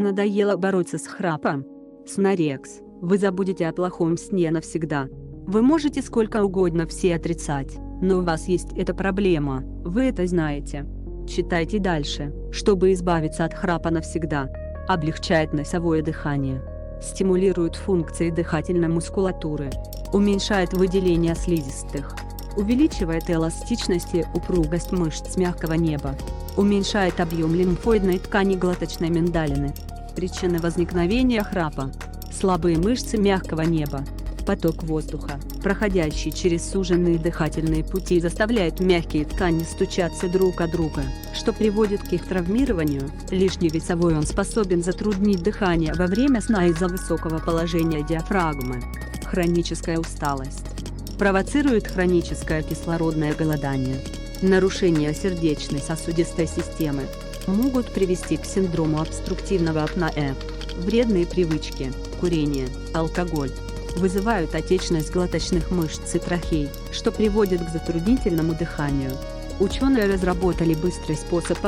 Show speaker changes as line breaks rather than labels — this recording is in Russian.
Надоело бороться с храпом? Снорекс. Вы забудете о плохом сне навсегда. Вы можете сколько угодно все отрицать, но у вас есть эта проблема, вы это знаете. Читайте дальше, чтобы избавиться от храпа навсегда. Облегчает носовое дыхание. Стимулирует функции дыхательной мускулатуры. Уменьшает выделение слизистых. Увеличивает эластичность и упругость мышц мягкого неба. Уменьшает объем лимфоидной ткани глоточной миндалины. Причины возникновения храпа. Слабые мышцы мягкого неба. Поток воздуха, проходящий через суженные дыхательные пути, заставляет мягкие ткани стучаться друг о друга, что приводит к их травмированию. Лишний весовой он способен затруднить дыхание во время сна из-за высокого положения диафрагмы. Хроническая усталость. Провоцирует хроническое кислородное голодание. Нарушения сердечно-сосудистой системы могут привести к синдрому обструктивного апноэ. Вредные привычки, курение, алкоголь вызывают отечность глоточных мышц и трахей, что приводит к затруднительному дыханию. Ученые разработали быстрый способ